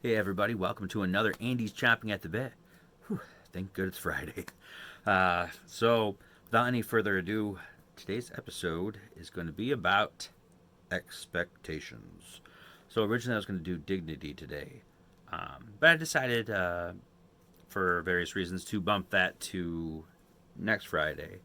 Hey everybody, welcome to another Andy's Chomping at the Bit. Whew, thank good it's Friday. Without any further ado, today's episode is going to be about expectations. So originally I was going to do dignity today, but I decided, for various reasons, to bump that to next Friday.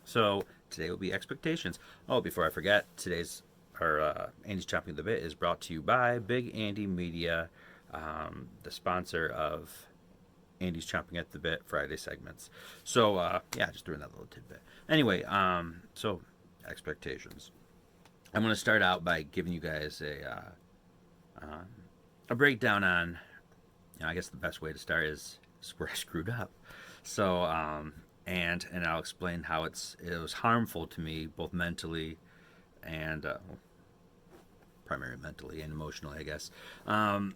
So today will be expectations. Oh, before I forget, today's our Andy's Chopping the Bit is brought to you by Big Andy Media, the sponsor of Andy's Chopping at the Bit Friday segments. Yeah, just doing that little tidbit. Anyway, expectations. I'm going to start out by giving you guys a breakdown on. I guess the best way to start is where I screwed up. So and I'll explain how it was harmful to me both mentally and primarily mentally and emotionally, I guess. Um,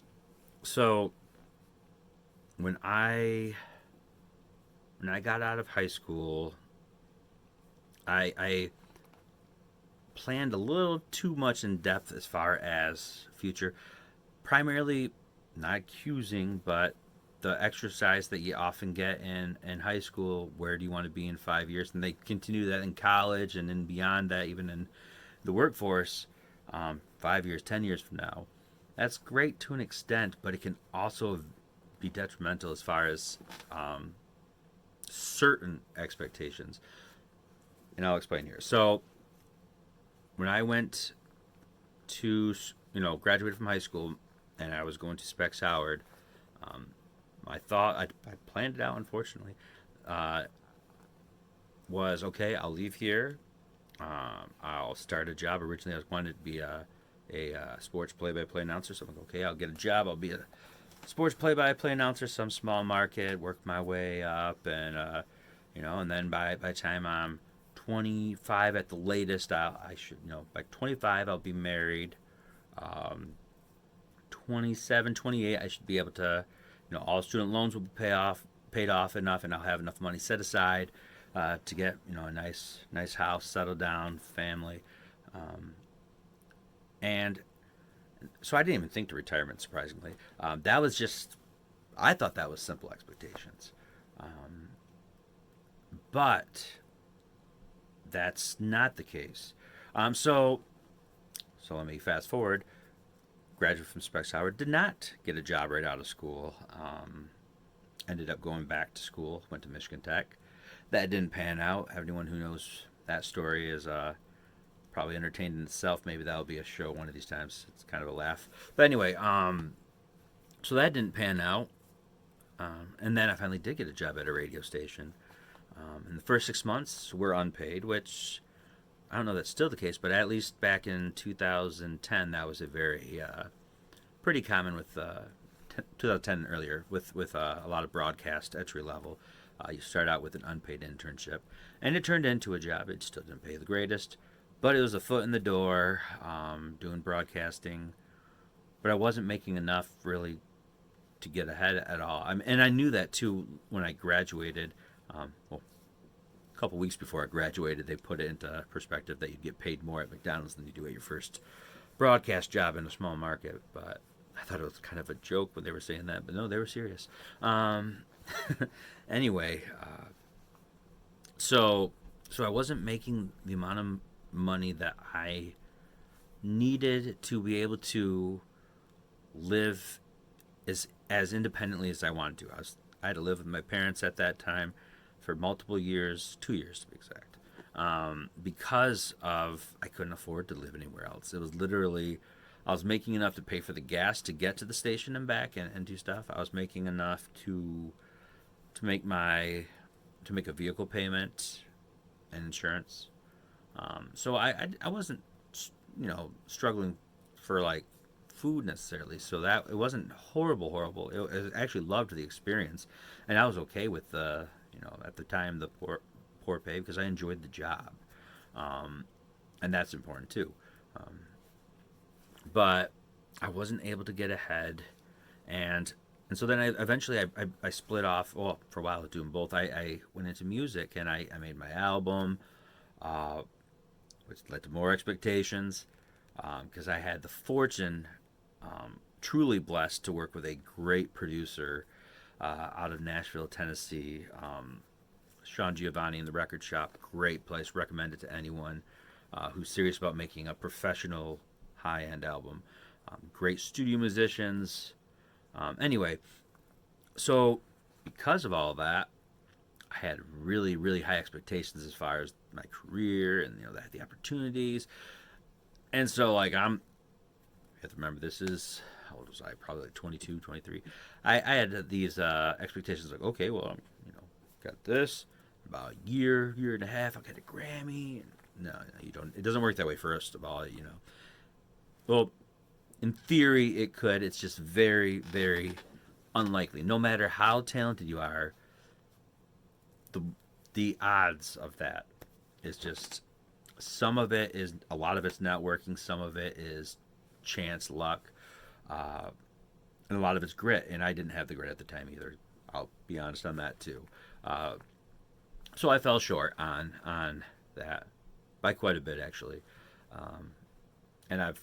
so when I when I got out of high school, I planned a little too much in depth as far as future. Primarily, not accusing, but the exercise that you often get in high school. Where do you want to be in 5 years? And they continue that in college and then beyond that, even in the workforce. 5 years, 10 years from now, that's great to an extent, but it can also be detrimental as far as certain expectations. And I'll explain here. So when I went to graduated from high school and I was going to Specs Howard, um, I planned it out. Unfortunately, uh, was okay. I'll leave here. I'll start a job. Originally, I was wanted to be a sports play-by-play announcer. So I'm like, okay, I'll get a job. I'll be a sports play-by-play announcer, some small market, work my way up, and then by the time I'm 25 at the latest, I should by 25 I'll be married. Um, 27, 28, I should be able to, all student loans will be paid off enough, and I'll have enough money set aside to get a nice house, settle down, family, um, and so I didn't even think to retirement. Surprisingly, that was just I thought that was simple expectations, um, but that's not the case. Um, so so let me fast forward. Graduate from Specs Howard, did not get a job right out of school. Ended up going back to school, went to Michigan Tech. That didn't pan out. Everyone who knows that story is probably entertained in itself. Maybe that'll be a show one of these times. It's kind of a laugh. But anyway, so that didn't pan out. And then I finally did get a job at a radio station. And the first 6 months were unpaid, which I don't know if that's still the case, but at least back in 2010, that was a very pretty common with 2010 and earlier with a lot of broadcast entry level. You start out with an unpaid internship, and it turned into a job. It still didn't pay the greatest, but it was a foot in the door doing broadcasting. But I wasn't making enough really to get ahead at all. And I knew that too when I graduated. Well, a couple weeks before I graduated, they put it into perspective that you'd get paid more at McDonald's than you do at your first broadcast job in a small market. But I thought it was kind of a joke when they were saying that, but no, they were serious. Anyway, so so I wasn't making the amount of money that I needed to be able to live as independently as I wanted to. I had to live with my parents at that time for multiple years, 2 years to be exact, because of I couldn't afford to live anywhere else. It was literally I was making enough to pay for the gas to get to the station and back and do stuff. I was making enough to make my to make a vehicle payment and insurance. So I wasn't struggling for like food necessarily. So that it wasn't horrible. I actually loved the experience, and I was okay with the at the time the poor pay because I enjoyed the job, um, and that's important too. Um, but I wasn't able to get ahead, and and so then I split off. Well, for a while I was doing both. I went into music and I made my album, uh, which led to more expectations because I had the fortune. truly blessed to work with a great producer out of Nashville, Tennessee. Sean Giovanni in the Record Shop, great place. Recommend it to anyone who's serious about making a professional high end album. Great studio musicians. Anyway, so because of all of that, I had really, really high expectations as far as my career and the opportunities. And so like you have to remember this is how old was I? Probably like 22, 23. I had these expectations like, okay, well, got this about a year and a half. I'll get a Grammy. No, you don't. It doesn't work that way. First of all, Well, in theory, it could. It's just very, very unlikely. No matter how talented you are, the the odds of that is just some of it is a lot of it's not working. Some of it is chance, luck, uh, and a lot of it's grit. And I didn't have the grit at the time either. I'll be honest on that too. Uh, so I fell short on that by quite a bit actually, um, and I've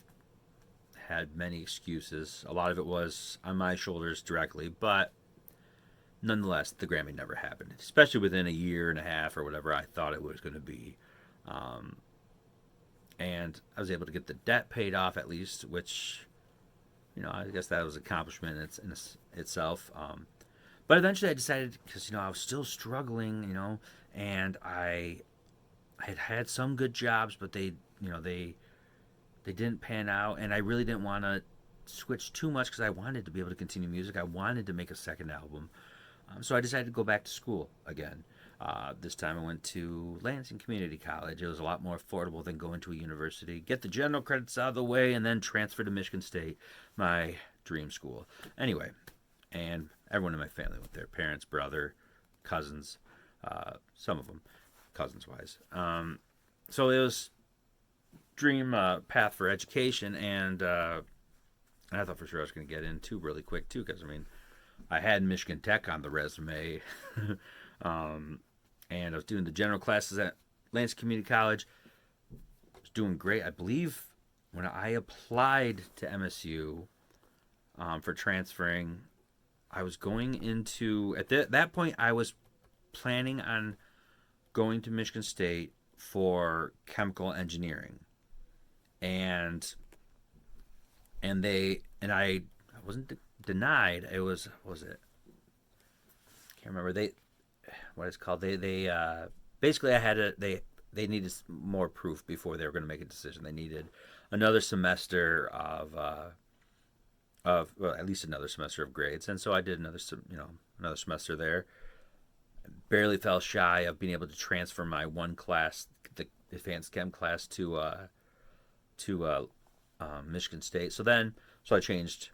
had many excuses. A lot of it was on my shoulders directly, but nonetheless, the Grammy never happened, especially within a year and a half or whatever I thought it was going to be. Um, and I was able to get the debt paid off at least, which I guess that was an accomplishment in itself. But eventually, I decided because I was still struggling, and I had had some good jobs, but they didn't pan out, and I really didn't want to switch too much because I wanted to be able to continue music. I wanted to make a second album. So I decided to go back to school again. This time I went to Lansing Community College. It was a lot more affordable than going to a university. Get the general credits out of the way and then transfer to Michigan State, my dream school. Anyway, and everyone in my family went there. Parents, brother, cousins, some of them, cousins-wise. So it was dream path for education, and I thought for sure I was going to get into really quick too, because I had Michigan Tech on the resume, and I was doing the general classes at Lansing Community College. I was doing great. I believe when I applied to MSU for transferring, I was going into at that point I was planning on going to Michigan State for chemical engineering, and I wasn't denied. It was it? Can't remember. What it's called. They basically I had they needed more proof before they were going to make a decision. They needed another semester of well, at least another semester of grades, and so I did another semester there. Barely fell shy of being able to transfer my one class, the advanced chem class, to Michigan State. So I changed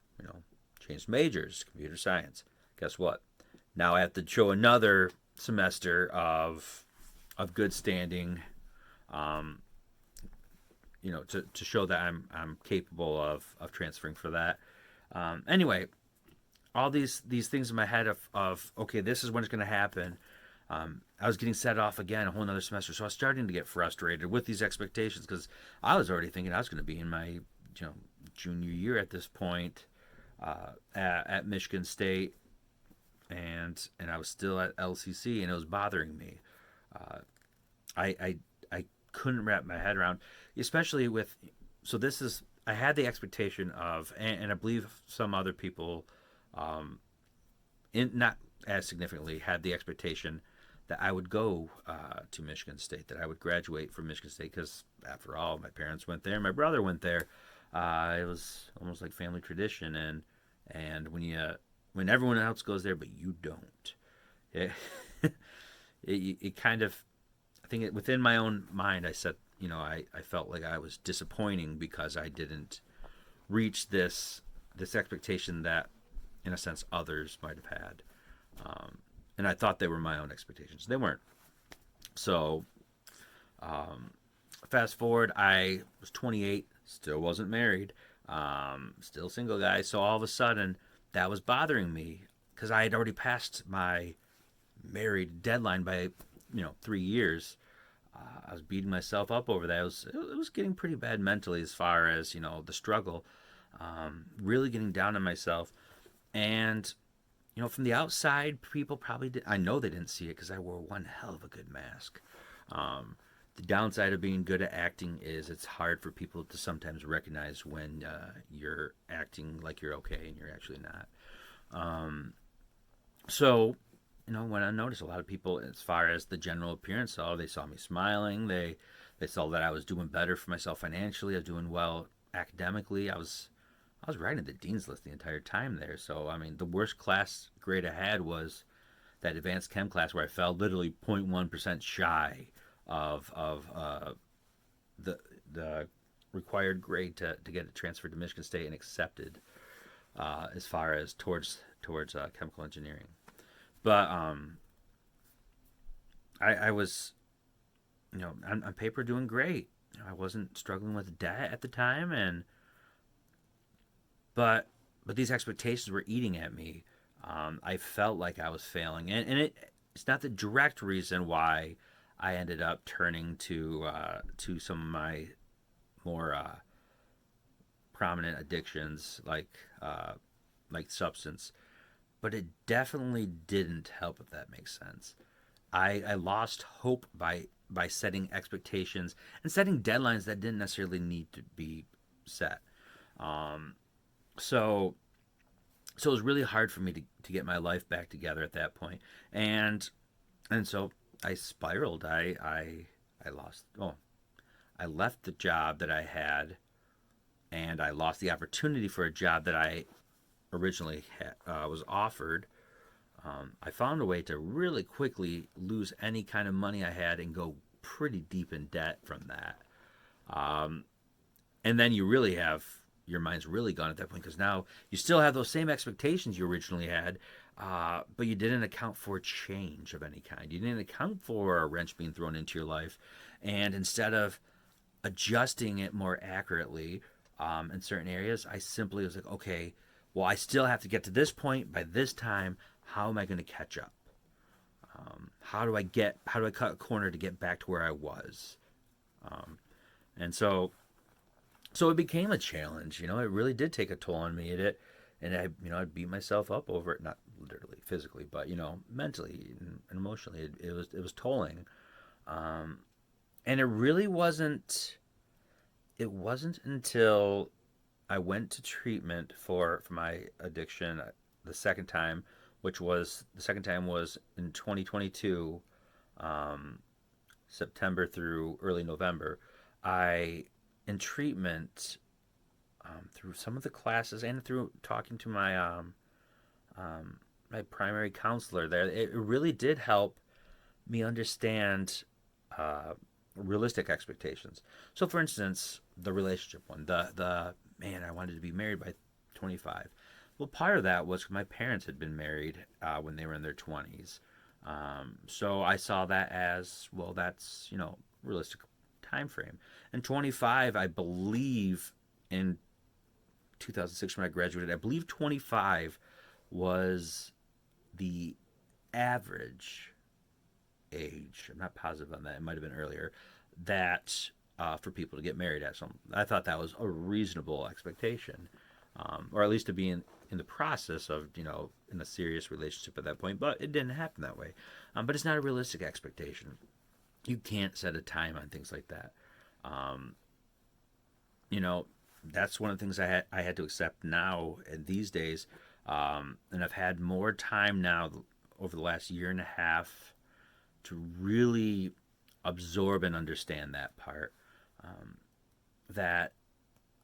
majors, computer science. Guess what? Now I have to show another semester of good standing, to show that I'm capable of transferring for that. Anyway, all these things in my head of okay, this is when it's going to happen. I was getting set off again a whole another semester, so I was starting to get frustrated with these expectations because I was already thinking I was going to be in my junior year at this point at Michigan State, and I was still at LCC, and it was bothering me. I couldn't wrap my head around, especially with this is I had the expectation of, and I believe some other people, in not as significantly, had the expectation that I would go to Michigan State, that I would graduate from Michigan State, because after all, my parents went there, my brother went there. It was almost like family tradition, and when everyone else goes there, but you don't, it, it kind of, I think within my own mind, I said, I felt like I was disappointing because I didn't reach this expectation that, in a sense, others might have had. And I thought they were my own expectations. They weren't. So, fast forward, I was 28, still wasn't married, still single guy. So all of a sudden, that was bothering me because I had already passed my married deadline by 3 years. I was beating myself up over that. It was getting pretty bad mentally as far as the struggle. really getting down on myself. And, from the outside, people probably did. I know they didn't see it because I wore one hell of a good mask. Um, the downside of being good at acting is it's hard for people to sometimes recognize when you're acting like you're okay and you're actually not. So, when I noticed a lot of people, as far as the general appearance, they saw me smiling. They saw that I was doing better for myself financially. I was doing well academically. I was writing the dean's list the entire time there. So I mean, the worst class grade I had was that advanced chem class where I fell literally 0.1% shy of the the required grade to get transferred to Michigan State and accepted as far as towards chemical engineering. But I was on paper doing great. I wasn't struggling with debt at the time, and but but these expectations were eating at me. I felt like I was failing, and it's not the direct reason why I ended up turning to some of my more prominent addictions like substance, but it definitely didn't help, if that makes sense. I lost hope by setting expectations and setting deadlines that didn't necessarily need to be set. Um, so so it was really hard for me to get my life back together at that point, and so I spiraled. I lost. Oh, I left the job that I had, and I lost the opportunity for a job that I originally was offered. I found a way to really quickly lose any kind of money I had and go pretty deep in debt from that. And then you really have your mind's really gone at that point because now you still have those same expectations you originally had, but you didn't account for change of any kind. You didn't account for a wrench being thrown into your life, and instead of adjusting it more accurately in certain areas, I simply was like, okay, well, I still have to get to this point by this time. How am I going to catch up? How do I cut a corner to get back to where I was? And so it became a challenge. It really did take a toll on me. And I beat myself up over it, not literally physically, but mentally and emotionally. It was tolling. And it really wasn't. It wasn't until I went to treatment for my addiction the second time, which was the second time was in 2022, September through early November. I in treatment through some of the classes and through talking to my primary counselor there, it really did help me understand uh, realistic expectations. So, for instance, the relationship one, the man, I wanted to be married by 25. Well, part of that was my parents had been married when they were in their 20s. So I saw that as well. That's realistic time frame. And 25, I believe, in 2006 when I graduated, I believe 25 was the average age. I'm not positive on that. It might have been earlier. That for people to get married at some, I thought that was a reasonable expectation, or at least to be in the process of in a serious relationship at that point. But it didn't happen that way. But it's not a realistic expectation. You can't set a time on things like that. Um, you know, that's one of the things I had to accept now and these days. And I've had more time now over the last year and a half to really absorb and understand that part. Um, that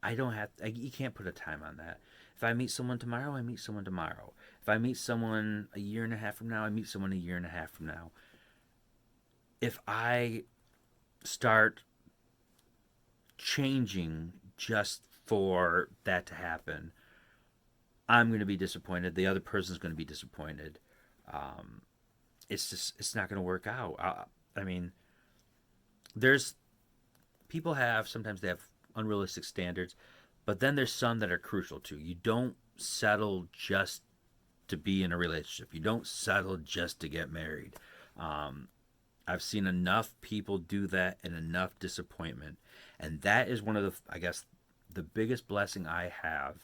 I don't have. You can't put a time on that. If I meet someone tomorrow, I meet someone tomorrow. If I meet someone a year and a half from now, I meet someone a year and a half from now. If I start changing just for that to happen, I'm going to be disappointed. The other person's going to be disappointed. Um, it's not going to work out. I mean, there's people have sometimes they have unrealistic standards, but then there's some that are crucial too. You don't settle just to be in a relationship. You don't settle just to get married. Um, I've seen enough people do that and enough disappointment, and that is one of the I guess the biggest blessing I have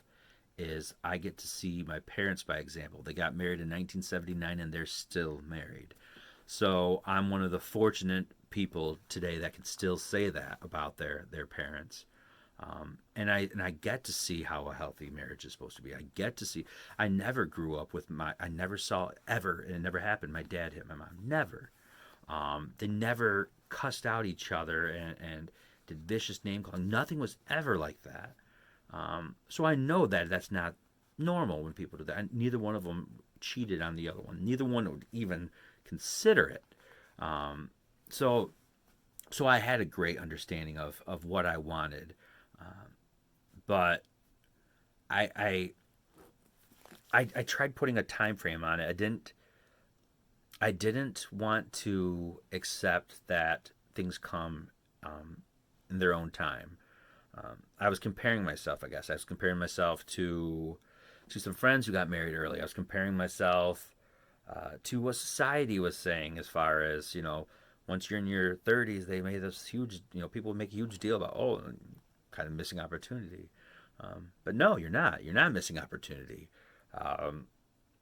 is I get to see my parents by example. They got married in 1979 and they're still married. So I'm one of the fortunate people today that can still say that about their parents. And I get to see how a healthy marriage is supposed to be. I get to see. I never grew up with my. I never saw ever, and it never happened. My dad hit my mom. Never. They never cussed out each other and did vicious name calling. Nothing was ever like that. So I know that that's not normal when people do that. And neither one of them cheated on the other one. Neither one would even consider it. Um, so so I had a great understanding of what I wanted, but I, I I tried putting a time frame on it. I didn't want to accept that things come in their own time. I was comparing myself. I guess I was comparing myself to some friends who got married early. I was comparing myself to what society was saying as far as once you're in your 30s, they made this huge people make a huge deal about kind of missing opportunity. But no, you're not. You're not missing opportunity. Um,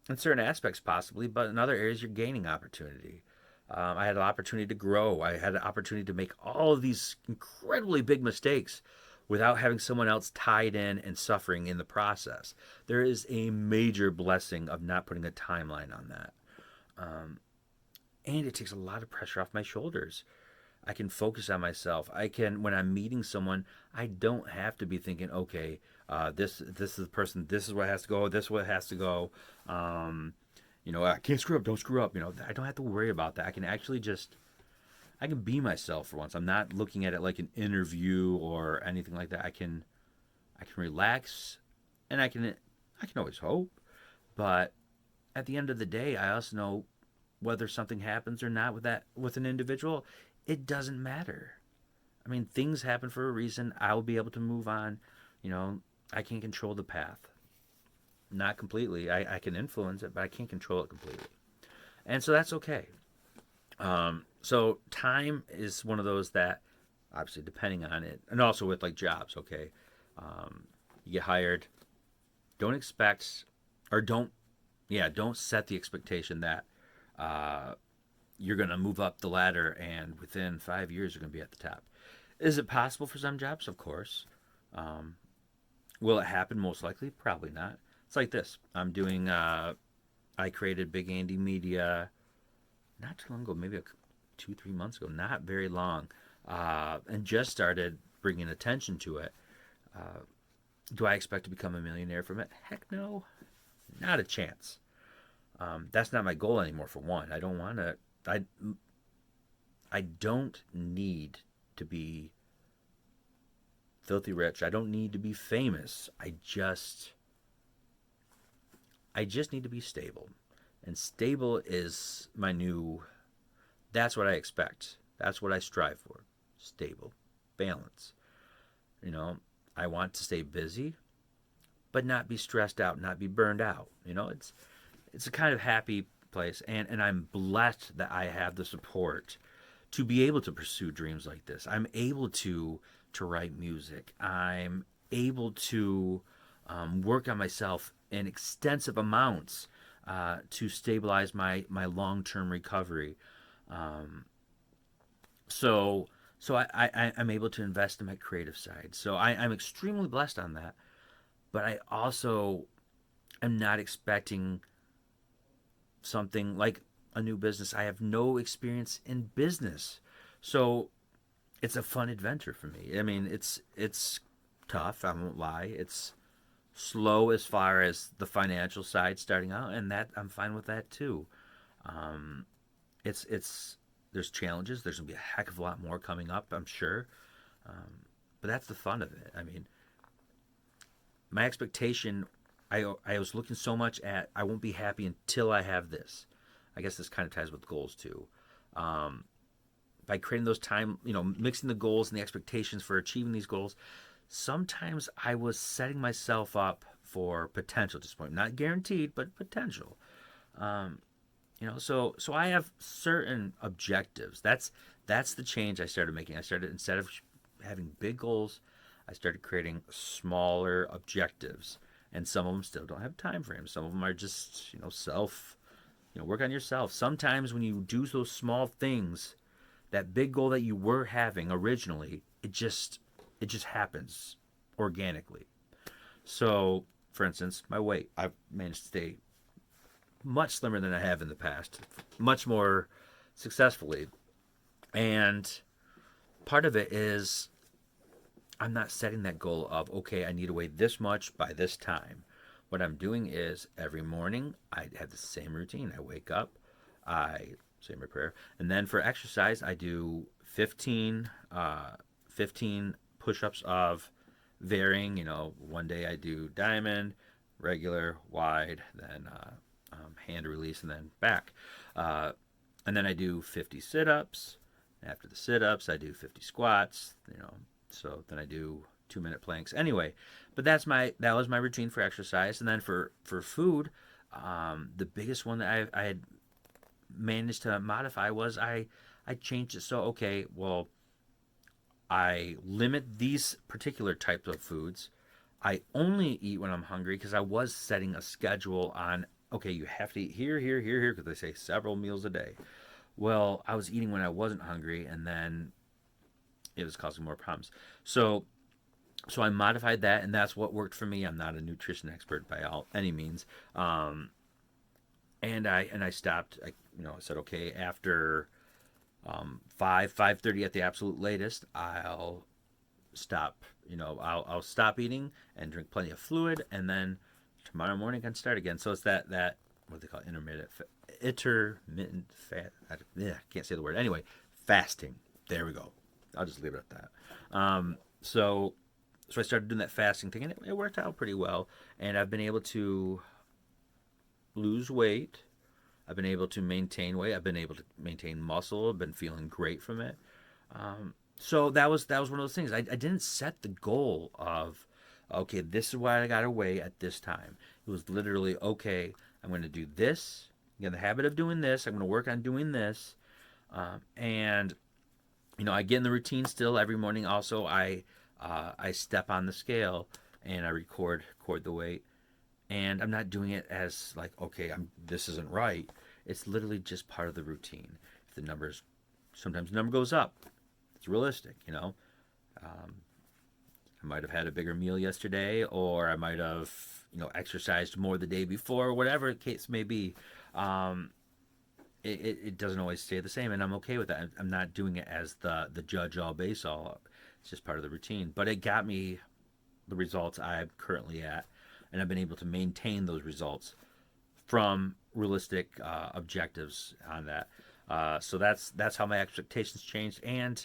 in certain aspects, possibly, but in other areas, you're gaining opportunity. I had an opportunity to grow. I had an opportunity to make all of these incredibly big mistakes without having someone else tied in and suffering in the process. There is a major blessing of not putting a timeline on that. Um, and it takes a lot of pressure off my shoulders. I can focus on myself. I can, when I'm meeting someone, I don't have to be thinking, okay, this is the person. This is what has to go. This is what has to go. Um, I can't screw up. Don't screw up. I don't have to worry about that. I can actually just, I can be myself for once. I'm not looking at it like an interview or anything like that. I can relax, and I can always hope. But at the end of the day, I also know whether something happens or not with an individual, it doesn't matter. I mean, things happen for a reason. I'll be able to move on. You know, I can control the path. Not completely. I can influence it, but I can't control it completely. And so that's okay. So time is one of those that, obviously, depending on it, and also with like jobs, okay? You get hired. Don't expect, or don't set the expectation that uh, you're going to move up the ladder and within 5 years you're going to be at the top. Is it possible for some jobs? Of course. Um, will it happen? Most likely, probably not. It's like this. I created Big Andy Media not too long ago, maybe 2, 3 months ago, not very long, and just started bringing attention to it. Uh, do I expect to become a millionaire from it? Heck no, not a chance. That's not my goal anymore. For one, I don't want to. I don't need to be filthy rich. I don't need to be famous. I just need to be stable. And stable is my new, that's what I expect. That's what I strive for. Stable. Balance. You know, I want to stay busy, but not be stressed out, not be burned out. It's a kind of happy place, and I'm blessed that I have the support to be able to pursue dreams like this. I'm able to write music. I'm able to work on myself in extensive amounts to stabilize my long term recovery. Um, so I'm able to invest in my creative side. So I'm extremely blessed on that. But I also am not expecting something like a new business. I have no experience in business. So it's a fun adventure for me. I mean, it's tough, I won't lie. It's slow as far as the financial side starting out, and that I'm fine with that too. Um, it's there's challenges. There's gonna be a heck of a lot more coming up, I'm sure. But that's the fun of it. I mean, my expectation, I was looking so much at I won't be happy until I have this. I guess this kind of ties with goals too. Um, by creating those time, mixing the goals and the expectations for achieving these goals, sometimes I was setting myself up for potential disappointment. Not guaranteed, but potential. Um, so I have certain objectives. That's the change I started making. I started, instead of having big goals, I started creating smaller objectives, and some of them still don't have time frames. Some of them are just self, work on yourself. Sometimes when you do those small things, that big goal that you were having originally, it just happens organically. So, for instance, my weight, I've managed to stay much slimmer than I have in the past, much more successfully. And part of it is I'm not setting that goal of, okay, I need to weigh this much by this time. What I'm doing is every morning I have the same routine. I wake up, I say my prayer, and then for exercise I do 15 push-ups of varying. One day I do diamond, regular, wide, then hand release, and then back. Uh, and then I do 50 sit-ups. After the sit-ups, I do 50 squats. So then I do 2-minute planks. Anyway, but that was my routine for exercise. And then for food, the biggest one that I had managed to modify was I changed it. So okay, well, I limit these particular types of foods. I only eat when I'm hungry because I was setting a schedule on, okay, you have to eat here, here, here, here, because they say several meals a day. Well, I was eating when I wasn't hungry, and then it was causing more problems. So, so I modified that, and that's what worked for me. I'm not a nutrition expert by any means, and I stopped. I said, okay, after 5:30 at the absolute latest, I'll stop. I'll stop eating and drink plenty of fluid, and then tomorrow morning I can start again. So it's that what they call intermittent fat. Yeah, can't say the word. Anyway, fasting. There we go. I'll just leave it at that. So I started doing that fasting thing, and it worked out pretty well. And I've been able to lose weight. I've been able to maintain weight. I've been able to maintain muscle. I've been feeling great from it. So that was one of those things. I didn't set the goal of, okay, this is what I got to weigh at this time. It was literally, okay, I'm going to do this. I'm in the habit of doing this. I'm going to work on doing this. And I get in the routine still every morning. Also, I step on the scale and I record the weight. And I'm not doing it as like, okay, this isn't right. It's literally just part of the routine. If sometimes the number goes up. It's realistic. I might have had a bigger meal yesterday, or I might have, exercised more the day before, whatever the case may be. It doesn't always stay the same, and I'm okay with that. I'm not doing it as the judge all base all. It's just part of the routine. But it got me the results I'm currently at, and I've been able to maintain those results from realistic objectives on that. So that's how my expectations changed, and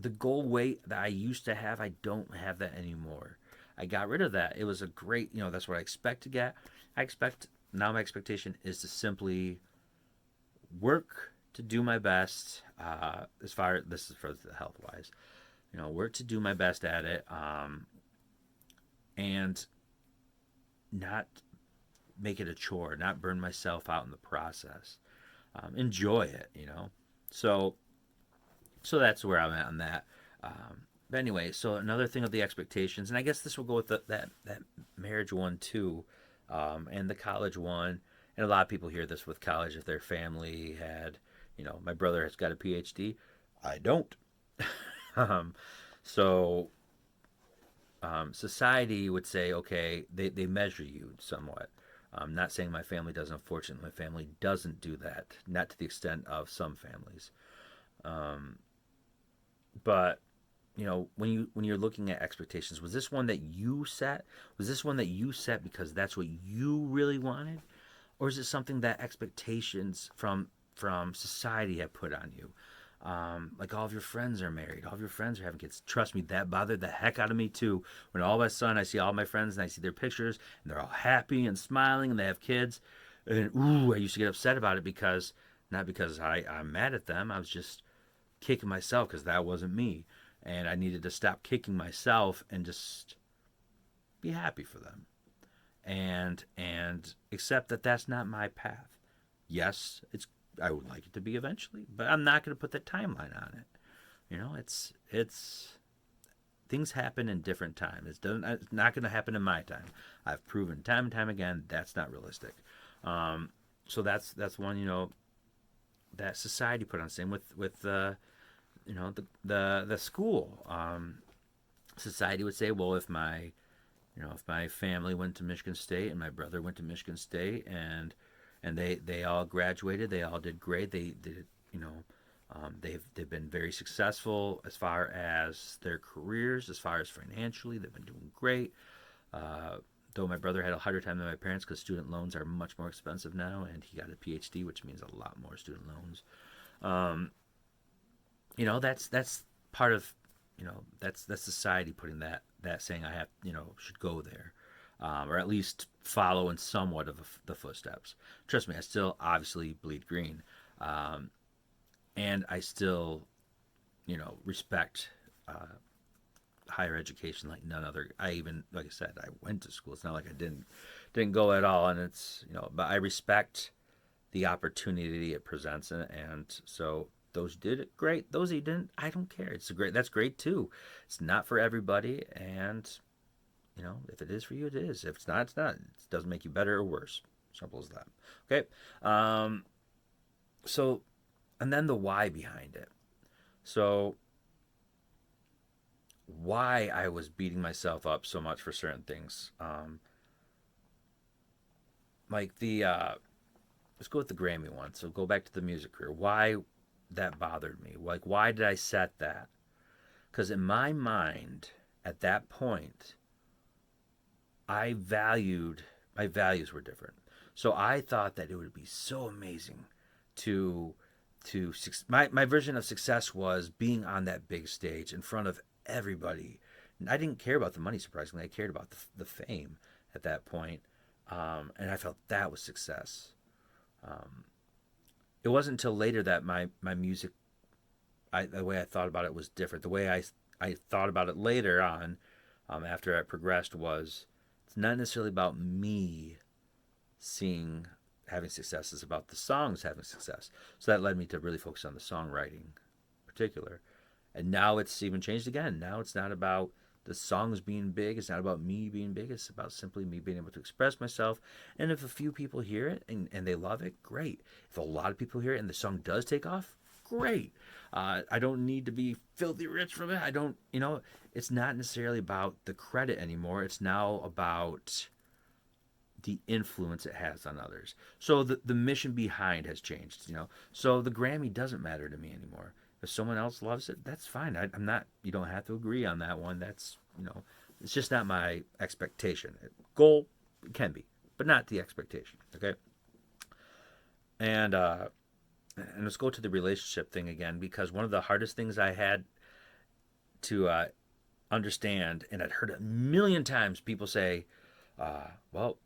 the goal weight that I used to have, I don't have that anymore. I got rid of that. It was a great, that's what I expect to get. I expect now my expectation is to simply work to do my best. As far as this is for the health wise, work to do my best at it, and not make it a chore, not burn myself out in the process. Enjoy it. So so that's where I'm at on that. But anyway, so another thing of the expectations, and I guess this will go with that marriage one too, and the college one. And a lot of people hear this with college if their family had, my brother has got a PhD. I don't. um, so society would say, okay, they measure you somewhat. I'm not saying my family doesn't. Unfortunately, my family doesn't do that, not to the extent of some families. But when you're looking at expectations, was this one that you set? Was this one that you set because that's what you really wanted, or is it something that expectations from society have put on you? Like all of your friends are married, all of your friends are having kids. Trust me, that bothered the heck out of me too. When all of a sudden I see all my friends and I see their pictures and they're all happy and smiling and they have kids, and ooh, I used to get upset about it because not because I'm mad at them. I was just kicking myself because that wasn't me, and I needed to stop kicking myself and just be happy for them, and accept that that's not my path. Yes, I would like it to be eventually, but I'm not going to put that timeline on it. It's things happen in different times. It's not going to happen in my time. I've proven time and time again that's not realistic. So that's one, that society put on. Same with the school. Society would say, well, if my family went to Michigan State and my brother went to Michigan State and they all graduated, they all did great. They did, they've been very successful as far as their careers, as far as financially, they've been doing great. Though my brother had a harder time than my parents because student loans are much more expensive now, and he got a PhD, which means a lot more student loans. That's part of, that's society putting that saying I have, should go there, or at least follow in somewhat of the footsteps. Trust me, I still obviously bleed green, and I still, respect higher education like none other. I even, like I said, I went to school. It's not like I didn't go at all, and it's, but I respect the opportunity it presents, and so those did it great. Those who didn't, I don't care. That's great too. It's not for everybody, and if it is for you, it is. If it's not, it's not. It doesn't make you better or worse. Simple as that. Okay. So, and then the why behind it. So, why I was beating myself up so much for certain things. Like let's go with the Grammy one. So go back to the music career. Why that bothered me? Like, why did I set that? Because in my mind, at that point, my values were different. So I thought that it would be so amazing to my version of success was being on that big stage in front of everybody. I didn't care about the money, surprisingly. I cared about the fame at that point. And I felt that was success. It wasn't until later that my music, the way I thought about it was different. The way I thought about it later on, after I progressed, was it's not necessarily about me having success. It's about the songs having success. So that led me to really focus on the songwriting in particular. And now it's even changed again. Now it's not about the songs being big. It's not about me being big. It's about simply me being able to express myself. And if a few people hear it and they love it, great. If a lot of people hear it and the song does take off, great. I don't need to be filthy rich from it. I don't, it's not necessarily about the credit anymore. It's now about the influence it has on others. So the mission behind has changed, So the Grammy doesn't matter to me anymore. If someone else loves it, that's fine. I'm not, you don't have to agree on that one. That's, it's just not my expectation. Goal can be, but not the expectation. Okay. And let's go to the relationship thing again, because one of the hardest things I had to understand, and I'd heard a million times people say, well,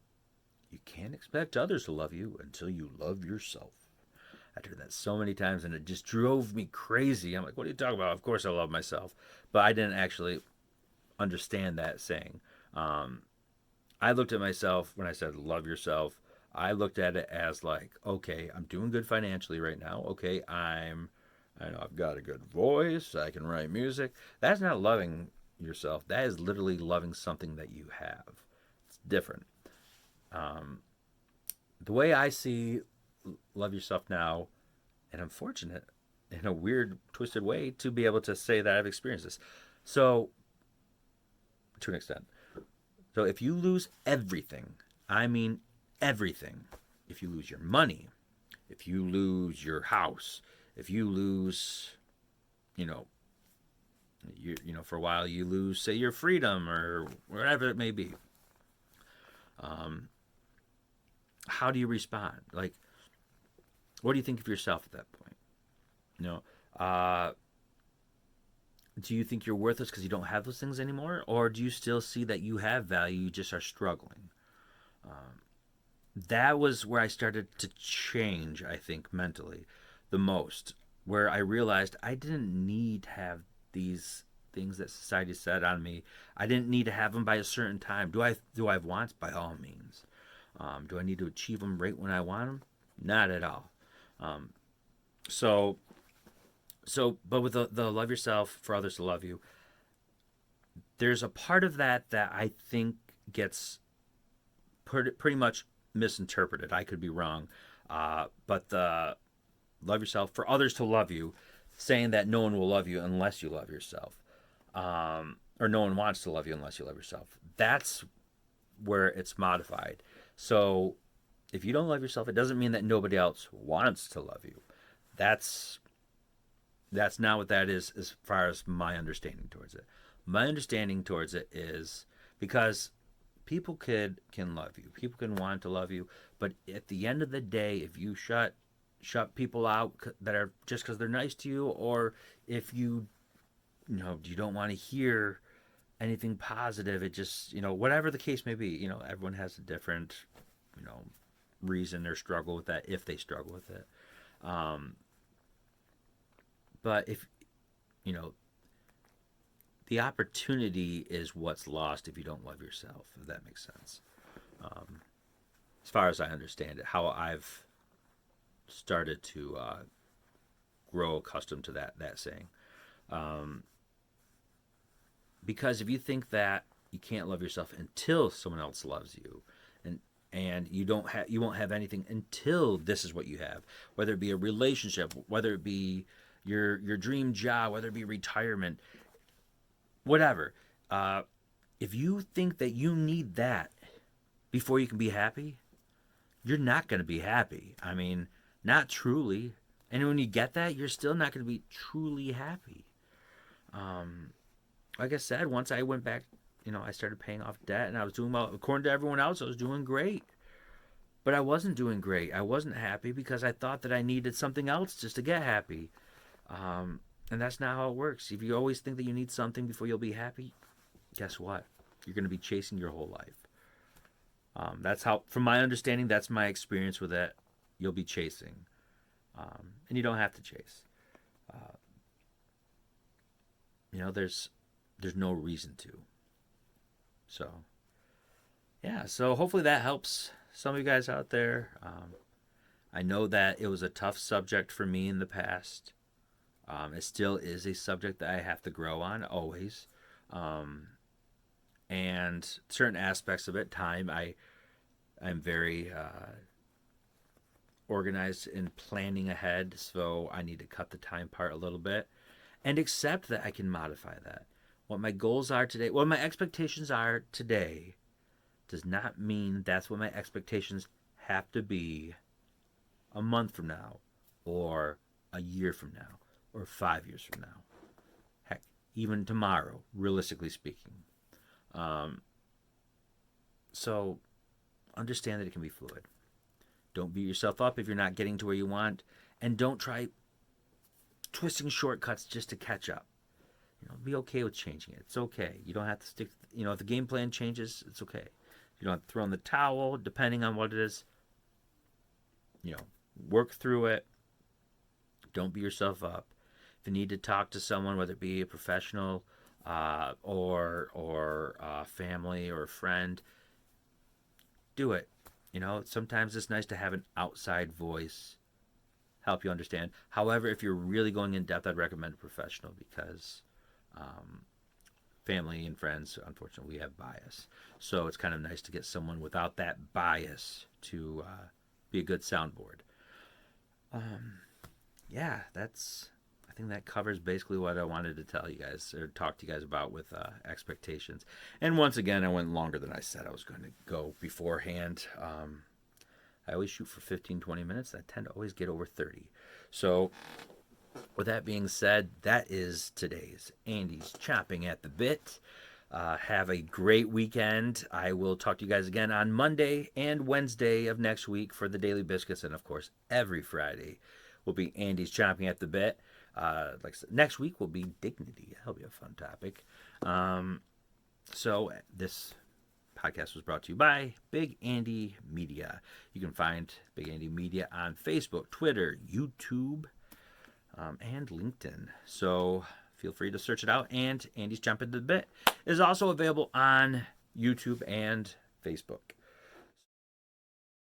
you can't expect others to love you until you love yourself. I'd heard that so many times, and it just drove me crazy. I'm like, what are you talking about? Of course I love myself. But I didn't actually understand that saying. I looked at myself when I said love yourself. I looked at it as like, okay, I'm doing good financially right now. Okay, I know I've got a good voice. I can write music. That's not loving yourself. That is literally loving something that you have. It's different. The way I see love yourself now, and I'm fortunate in a weird, twisted way to be able to say that I've experienced this. So, to an extent. So, if you lose everything, I mean everything, if you lose your money, if you lose your house, if you lose, for a while you lose, say, your freedom or whatever it may be, how do you respond? Like, what do you think of yourself at that point? Do you think you're worthless because you don't have those things anymore? Or do you still see that you have value, you just are struggling? That was where I started to change, I think, mentally the most, where I realized I didn't need to have these things that society set on me. I didn't need to have them by a certain time. Do I have wants? By all means. Do I need to achieve them right when I want them? Not at all. So, but with the love yourself for others to love you, there's a part of that that I think gets pretty much misinterpreted. I could be wrong, but the love yourself for others to love you, saying that no one will love you unless you love yourself, or no one wants to love you unless you love yourself. That's where it's modified. So if you don't love yourself, it doesn't mean that nobody else wants to love you. That's that's not what that is as far as my understanding towards it. My understanding towards it is because people can love you. People can want to love you, but at the end of the day, if you shut people out that are just because they're nice to you, or if you don't want to hear anything positive, it just whatever the case may be, everyone has a different you know reason or struggle with that if they struggle with it. Um, but if you know the opportunity is what's lost if you don't love yourself, if that makes sense. Um, as far as I understand it, how I've started to grow accustomed to that saying. Um, because if you think that you can't love yourself until someone else loves you, and you won't have anything until this is what you have, whether it be a relationship, whether it be your dream job, whether it be retirement, whatever. Uh, if you think that you need that before you can be happy, you're not going to be happy. I mean, not truly. And when you get that, you're still not going to be truly happy. Um, like I said, once I went back, I started paying off debt and I was doing well. According to everyone else, I was doing great. But I wasn't doing great. I wasn't happy because I thought that I needed something else just to get happy. And that's not how it works. If you always think that you need something before you'll be happy, guess what? You're going to be chasing your whole life. That's how, from my understanding, that's my experience with it. You'll be chasing. And you don't have to chase. Uh, there's no reason to. So, yeah. So hopefully that helps some of you guys out there. I know that it was a tough subject for me in the past. It still is a subject that I have to grow on always. And certain aspects of it, I'm very organized in planning ahead, so I need to cut the time part a little bit and accept that I can modify that. What my goals are today, what my expectations are today, does not mean that's what my expectations have to be a month from now, or a year from now, or 5 years from now. Heck, even tomorrow, realistically speaking. Um, so understand that it can be fluid. Don't beat yourself up if you're not getting to where you want, and don't try twisting shortcuts just to catch up. Be okay with changing it. It's okay. You don't have to stick. If the game plan changes, it's okay. You don't have to throw in the towel, depending on what it is. Work through it. Don't beat yourself up. If you need to talk to someone, whether it be a professional or family or a friend, do it. Sometimes it's nice to have an outside voice help you understand. However, if you're really going in depth, I'd recommend a professional because family and friends, unfortunately, we have bias. So it's kind of nice to get someone without that bias to be a good soundboard. Yeah, I think that covers basically what I wanted to tell you guys or talk to you guys about with expectations. And once again, I went longer than I said I was going to go beforehand. I always shoot for 15, 20 minutes. I tend to always get over 30. So with that being said, that is today's Andy's Chomping at the Bit. Have a great weekend. I will talk to you guys again on Monday and Wednesday of next week for the Daily Biscuits. And, of course, every Friday will be Andy's Chomping at the Bit. Like I said, next week will be dignity. That'll be a fun topic. So this podcast was brought to you by Big Andy Media. You can find Big Andy Media on Facebook, Twitter, YouTube, and LinkedIn. So feel free to search it out. And Andy's Chomping at the Bit is also available on YouTube and Facebook.